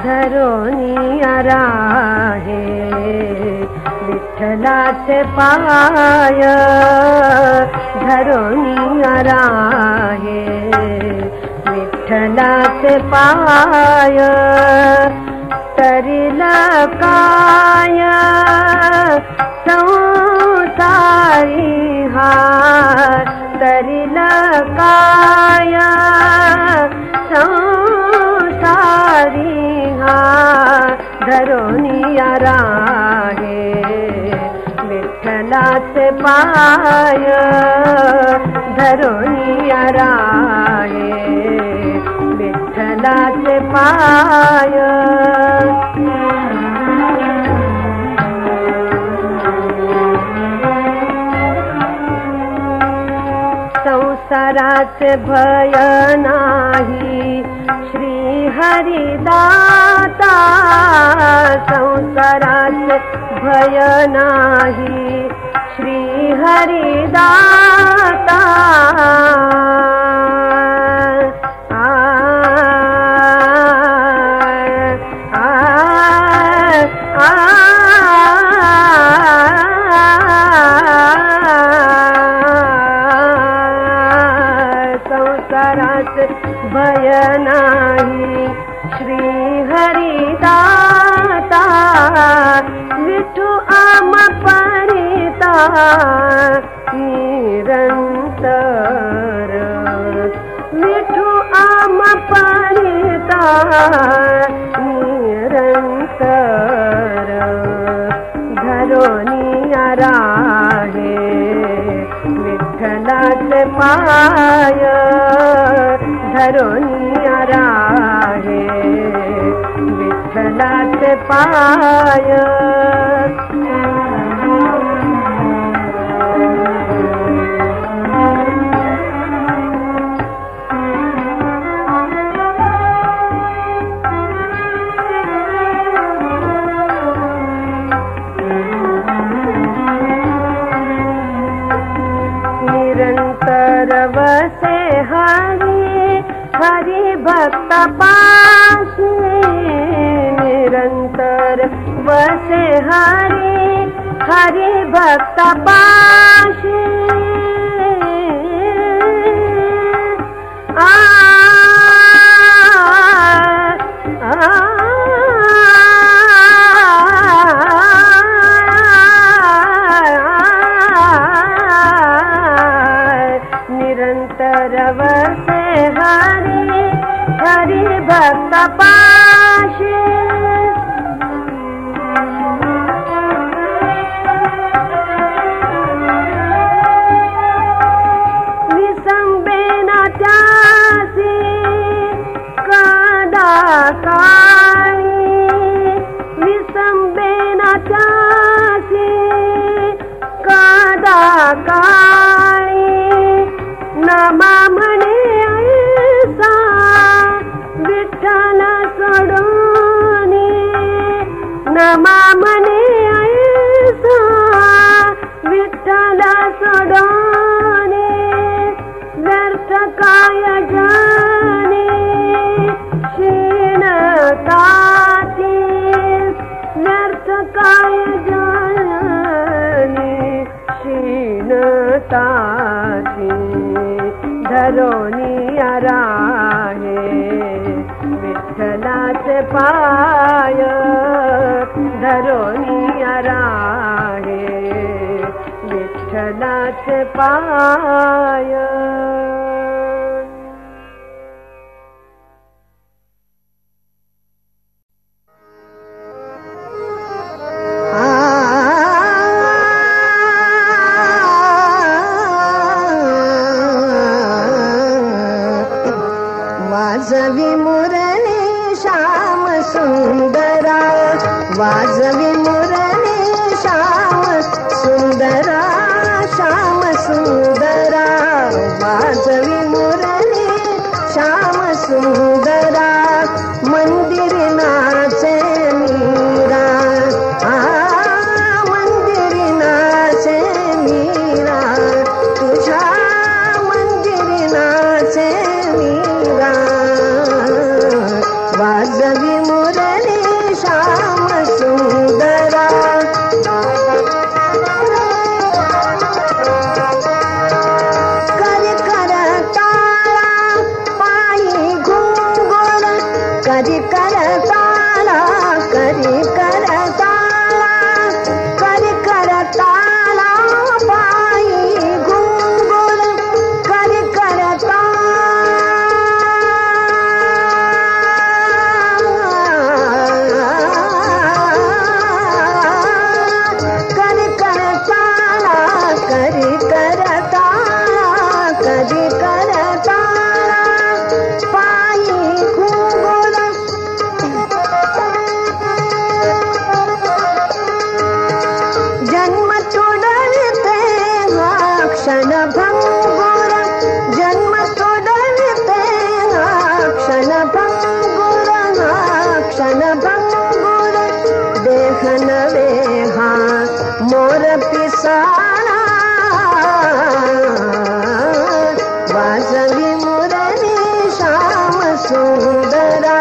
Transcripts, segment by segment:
धरोनी राहे विठ्ठलाचे पाय धरोनी राहे विठ्ठलाचे पाय तरिल काय संसारी हा तरिल काय संसारी हा धरोनी राहे विठ्ठलाचे पाय धरोनी राहे विठ्ठलाचे पाय संसाराचे भय नाही श्री हरिदाता संसाराचे भय नाही श्री हरिदाता भय नाही श्री हरिदाता विठू आम परिता निरंतर विठू आम परिता निरंतर धरोनी राहे विठ्ठलाचे पाय धरोनी राहे विठ्ठलाचे पाय निरंतर वसे हरि भक्त पाशी निरंतर वसे हरि भक्त पाशी निरंतर वसे हरि भक्त पाशी विसंबेना त्यासी कादा काळी विसंबेना त्यासी कादा काळी नमा म्हणे ऐसा विठ्ठल सोडोनी नमा म्हणे ऐसा विठ्ठल सोडोनी व्यर्थ काय जाणे क्षीण ताती व्यर्थ काय जाणे क्षीण ताती धरोनी राहे विठ्ठलाचे पाय धरोनी राहे विठ्ठलाचे पाय वाजवी मुरली श्याम सुंदरा वाजवी मुरली श्याम सुंदरा श्याम सुंदरा वाजवी मुरली श्याम सुंदरा मंदिर नाचे मीरा मंदिर नाचे मीरा तुझ्या मंदिर नाचे मीरा वाजवी मुरली श्याम सुंदरा करी करताळा पायी घुंगुर करी करताळा करी करताळा करी करताळा पायी घुंगुर करी करताळा करी करताळा करी करताळा करी करताळा पायी घुंगुर जन्म तोडविते हा क्षण भंगुर जन्म तोडविते हा क्षण भंगुर हा क्षण भंगुर देह नवे हा मोर पिसाळा वाजवी मुरली श्याम सुंदरा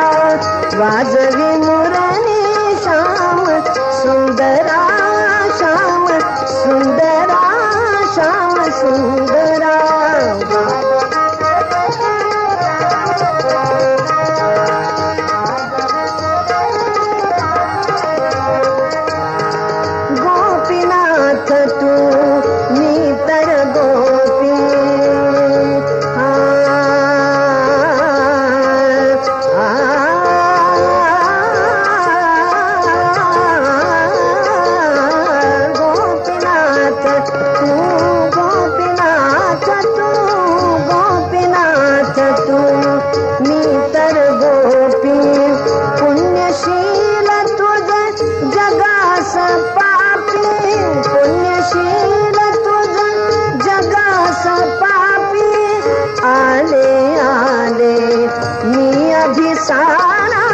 वाजवी मुरली श्याम सुंदरा श्याम सुंदरा श्याम सुंदरा गोपीनाथ तू मी तर गोपी हा गोपीनाथ तू गोपीनाथ तू गोपीनाथ तू मी तर गोपी पुण्यशील तुझे जगास पापी पुण्यशील तुझे जगास पापी आले आले मी अभिसारा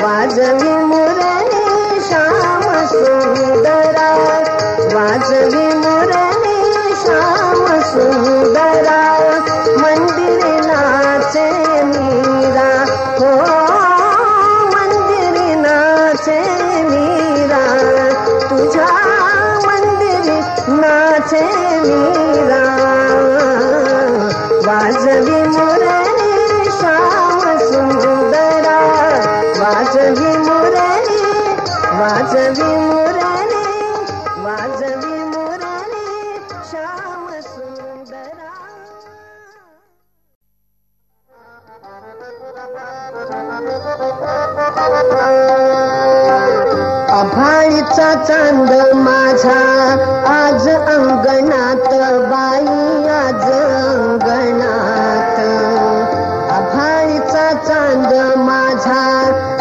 वाजवी मुरली श्याम सुंदरा वाजवी मुरली श्याम सुंदरा मंदिरी नाचे मीरा हो मंदिरी नाचे मीरा तुझ्या मंदिरी नाचे मीरा वाजवी मुरली श्याम सुंदरा वाजवी मुरली वाजवी मुरली वाजवी मुरली श्याम सुंदरा अभाळीचा चांद माझा आज अंगणात बाई आज अंगणात अभाळीचा चांद माझा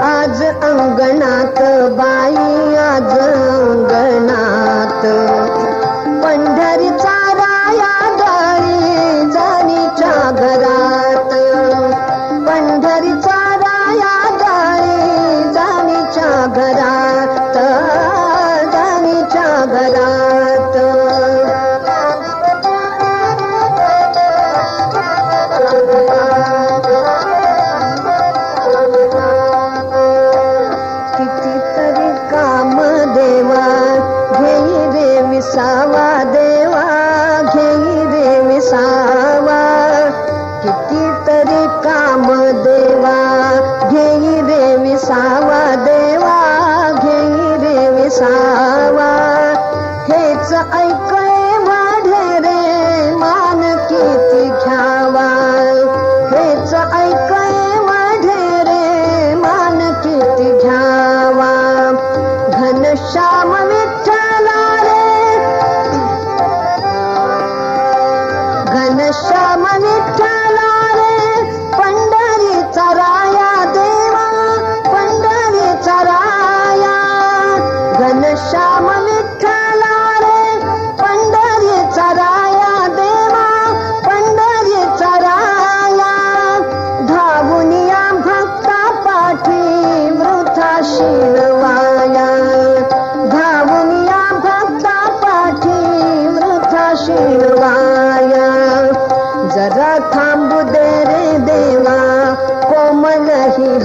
आज अंगणात बाई आज अंगणात पंढरीचा राया गळी जाणीच्या घरात पंढरीचा राया गळी जाणीच्या घरात जाणीच्या घरात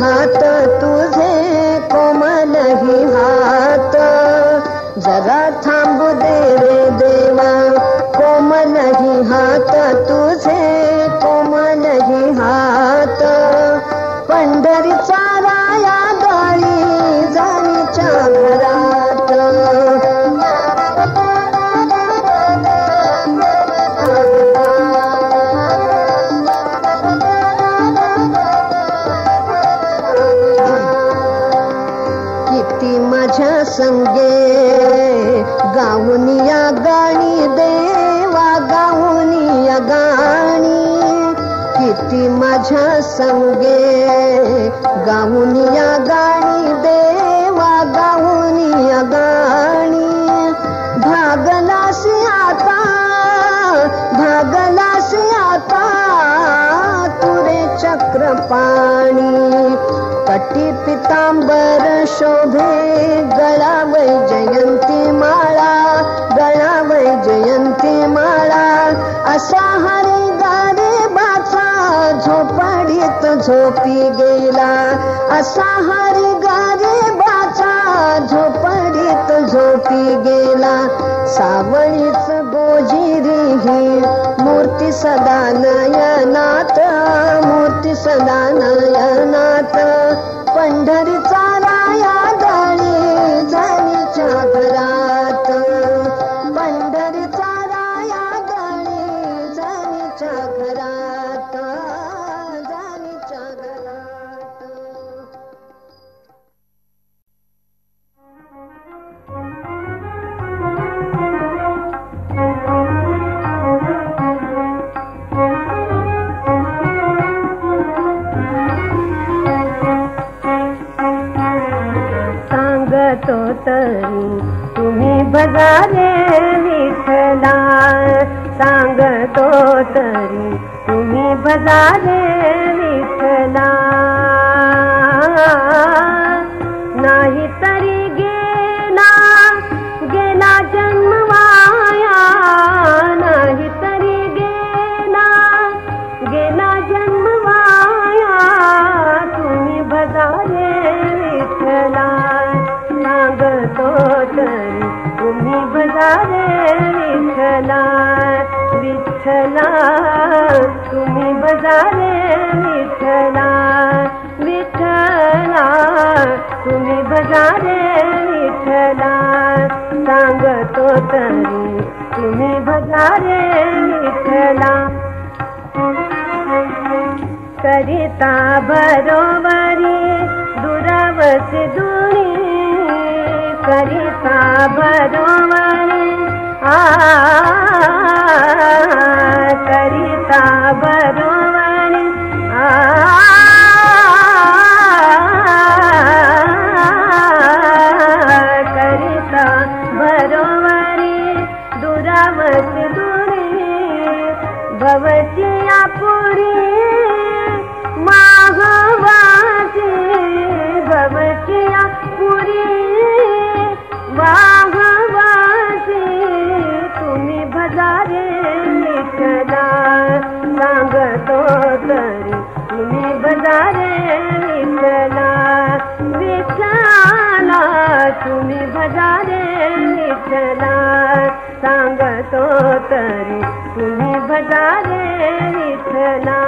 हात तुझे कोमलही हात, जरा थांबू दे रे देवा कोमलही हात तुझे कोमलही हात, पंढरीचा राया गाडी जाणीच्या घरात, किती माझ्या संगे गाऊनिया गाणी देवा गाऊनिया गाणी, किती माझ्या संगे गाऊनिया गाणी देवा गाऊनिया गाणी, भागलासी आता भागलासी आता तुरे चक्रपाणी, कटी पितांबर शोभे गळा वैजयंती माळा, गळा वैजयंती माळा, असा हरी गारे बाचा झोपडीत झोपी गेला, असा हरी गारे बाचा झोपडीत झोपी गेला, सावळीच गोजिरी ही मूर्ती सदा नयनात, मूर्ती सदा नयनात, पंढरीचा राया गाडी जाणीच्या घरात, पंढरीचा राया गाडी जाणीच्या घरात, जाणीच्या घरात. सांगतो तरी तुम्ही भजारे विठ्ठला, सांगतो तरी तुम्ही भजारे विठ्ठला, नाही तरी गेला गेला जन्म वाया, नाही तरी गेला गेला जन्म वाया, तुम्ही भजारे विठ्ठला, सांगतो तरी तुम्ही भजारे विठ्ठला, विठ्ठला तुम्ही भजारे विठ्ठला, विठ्ठला तुम्ही भजारे विठ्ठला, सांगतो तरी तुम्ही भजारे विठ्ठला, करिता बरोबरी दुरावसी दुरी, करिता बरोबरी करिता बरोबरी करिता बरोबरी दुरावसी दुरी, भवचिया पुरी माघवासी, भवचिया पुरी वाघवासी, तुम्ही भजारे विठ्ठला, सांगतो तरी तुम्ही भजारे विठ्ठला, विठ्ठला तुम्ही भजारे विठ्ठला, सांगतो तरी तुम्ही भजारे विठ्ठला.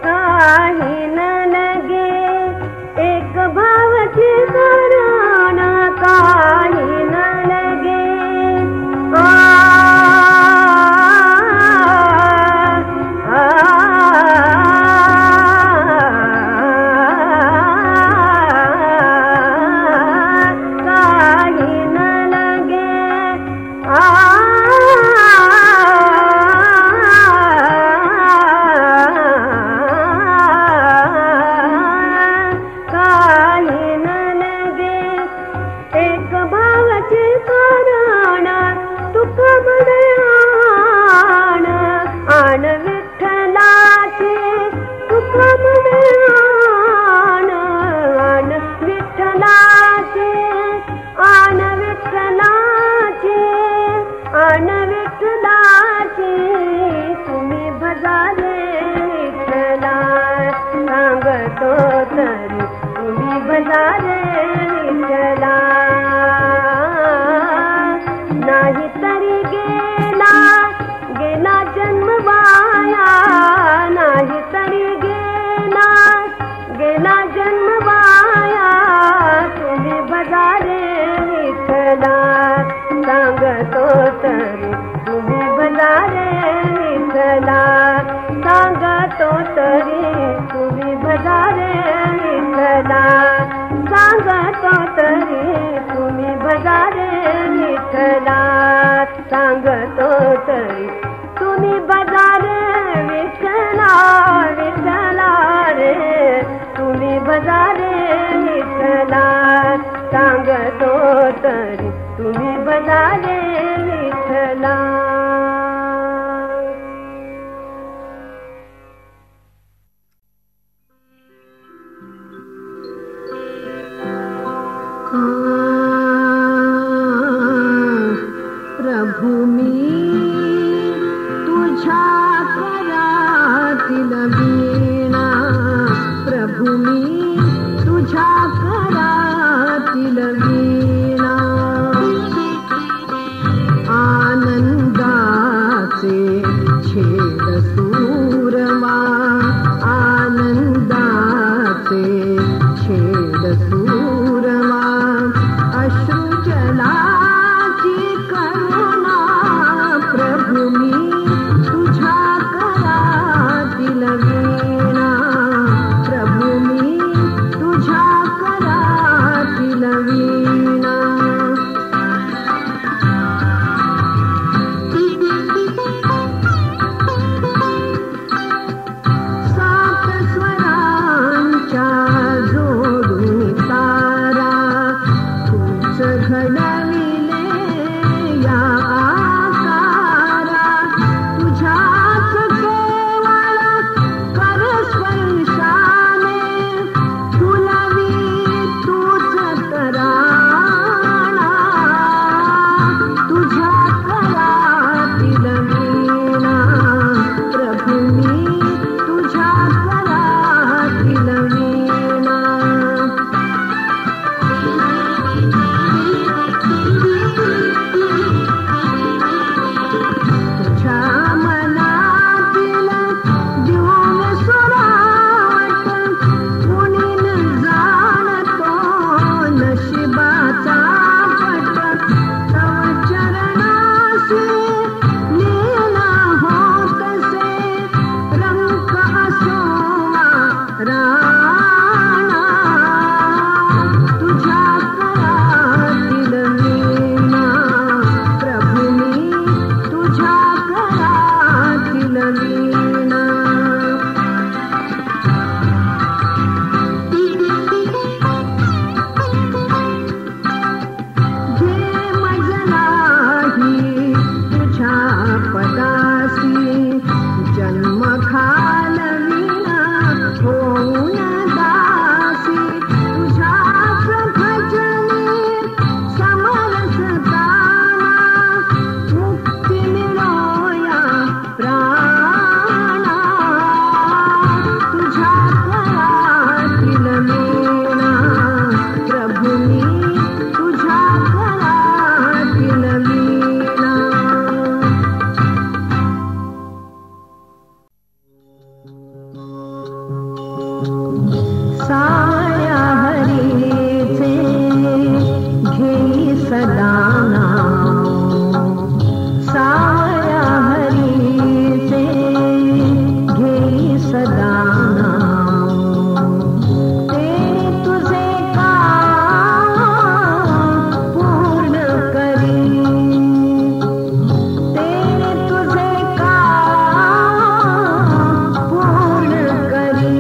काही न लगे एक भावची करुण, काही न लगे काही न लगे तुझ्या जोडून तारा तूच घडविले या आकारा तुझ्याच केवळ कर स्पर्शाने फुलवी तूच तराणा तुझ्या करातील वीणा प्रभू मी तुझ्या करातील वीणा तुझ्या मनातील देऊन सुरावट कुणी न जाणतो नशिबाचा पट तव चरणासी लीला होतसे रंक असोवा राणा तुझ्या करातील वीणा प्रभू मी तुझ्या करातील वीणा घे मजलाही तुझ्या पदासी जन्म घालविना होऊन दासी तुझ्याच भजनी समरसताना मुक्ती मिळोया प्राणा तुझ्या करातील वीणा प्रभू मी तुझ्या करातील वीणा साया हरीचे घेई सदा नाव साया हरीचे घेई सदा नाव ते तुझे काम पूर्ण करी ते तुझे काम पूर्ण करी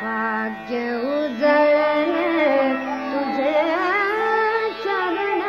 भाग्य उजळले तुझे चरण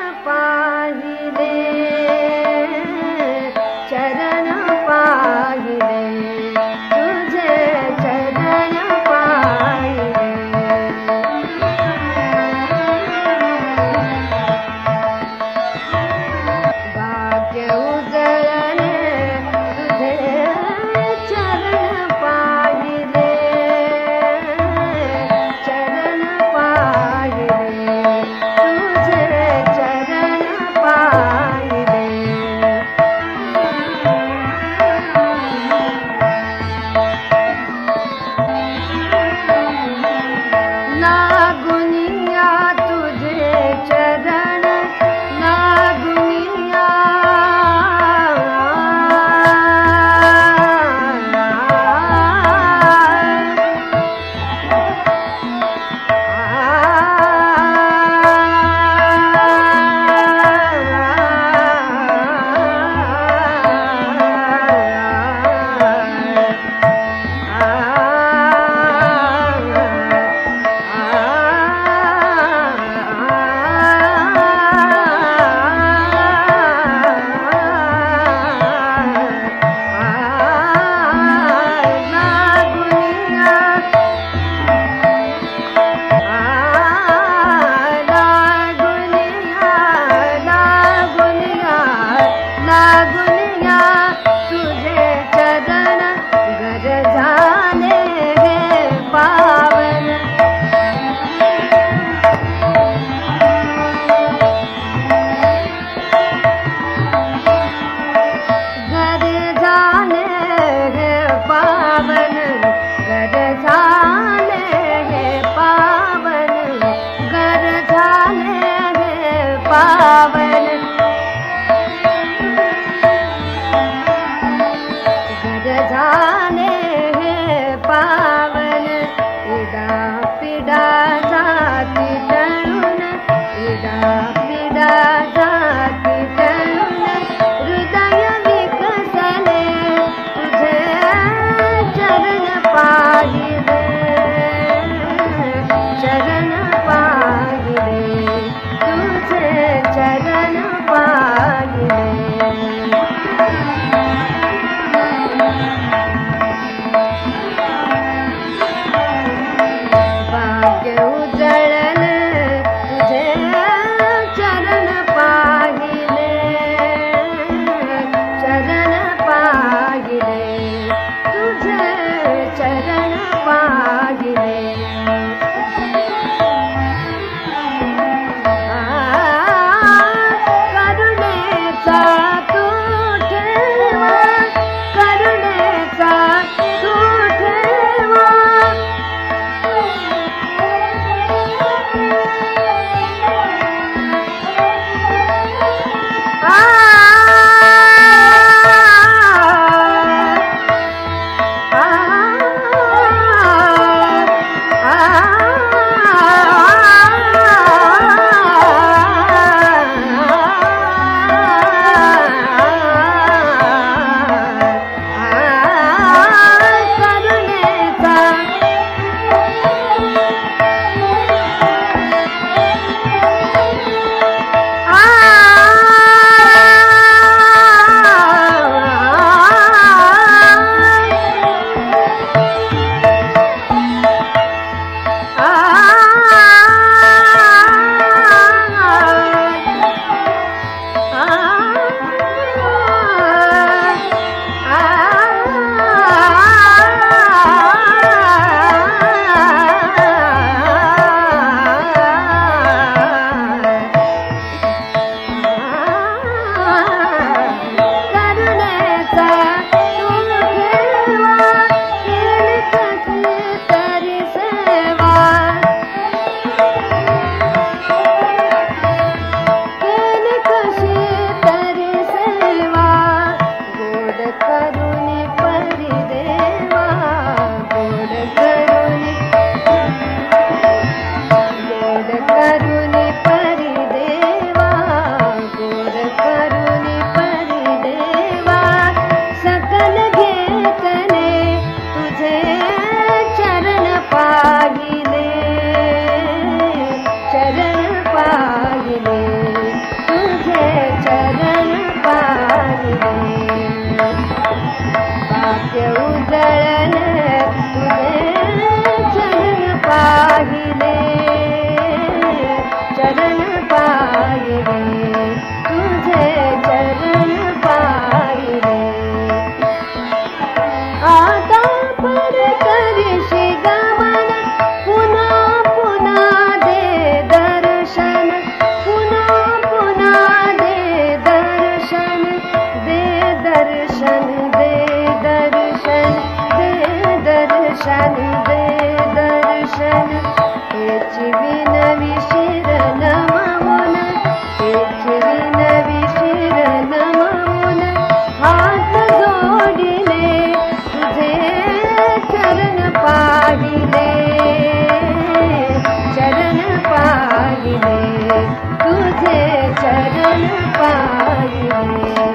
तुझे चरण पाहिले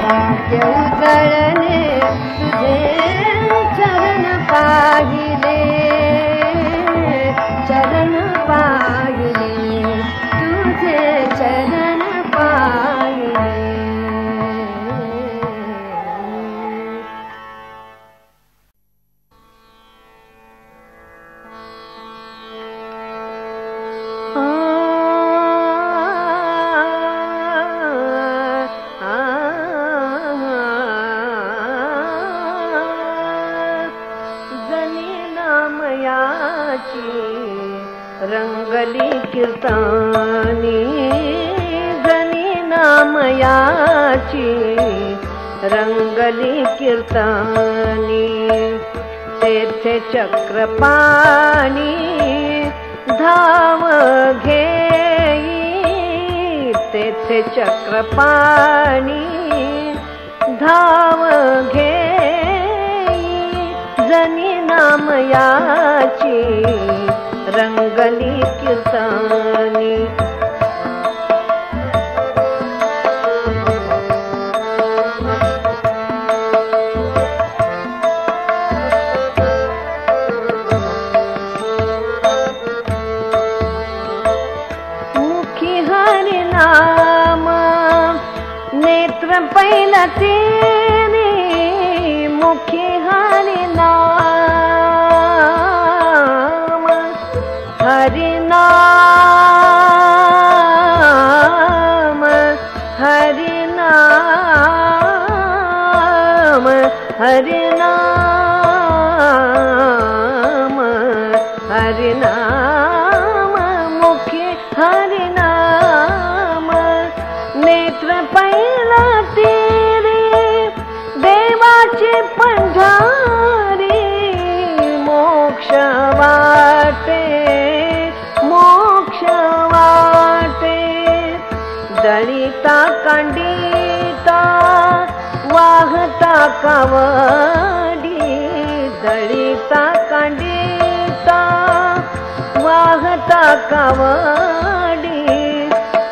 भाग्य उजळणे तुझे चरण पाहिले चरण पाहिले तुझे चरण पाहिले रंगली कीर्तनी जनी नामयाची रंगली कीर्तनी तेथे चक्रपाणी धाव घेई तेथे चक्रपाणी धाव घेई जनी नामयाची रंगली कीर्तनी मुखी हरि नाम नेत्र पहिला तेरी मुखी हरि नाम हरिनाम हरिनाम हरिनाम हरिनाम मुखी हरिनाम नेत्र पहिला तेरे देवाचे पंढारी मोक्ष वाटे दळिता कांडिता वाहता कावडी दळिता कांडिता वाहता कावडी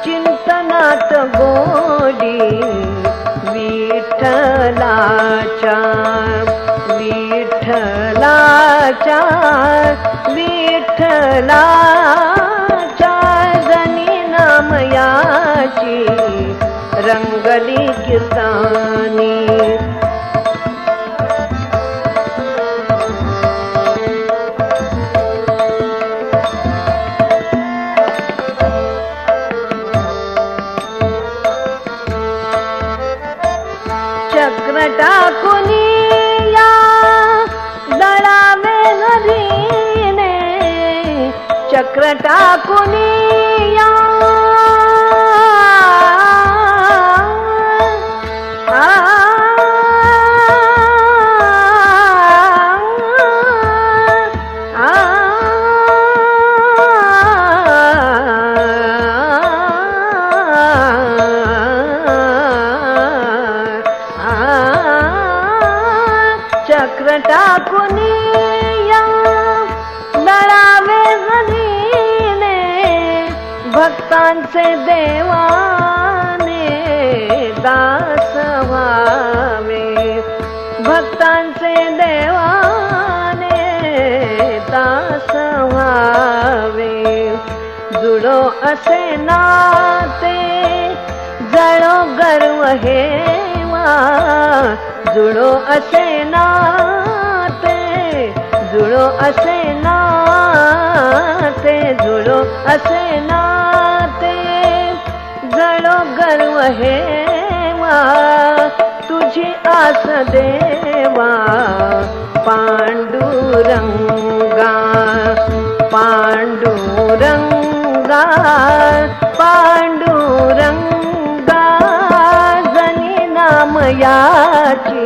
चिंतनात गोडी विठ्ठलाच्या विठ्ठलाच्या विठ्ठलाच्या जनी नामयाची रंगली कीर्तनी चक्र टाकुनी या दळावे हरीने चक्र टाकुनी या चक्र टाकुनी या दळावे हरीने भक्तांचे देवाने दास व्हावे भक्तांचे देवाने दास व्हावे जुळो असे नाते जळो गर्व हेवा जुळो असे नाते जुळो असे नाते जुळो असे नाते जळो गर्व हेवा तुझी आस देवा पांडुरंगा पांडुरंगा पांडुरंगा जनी नामयाची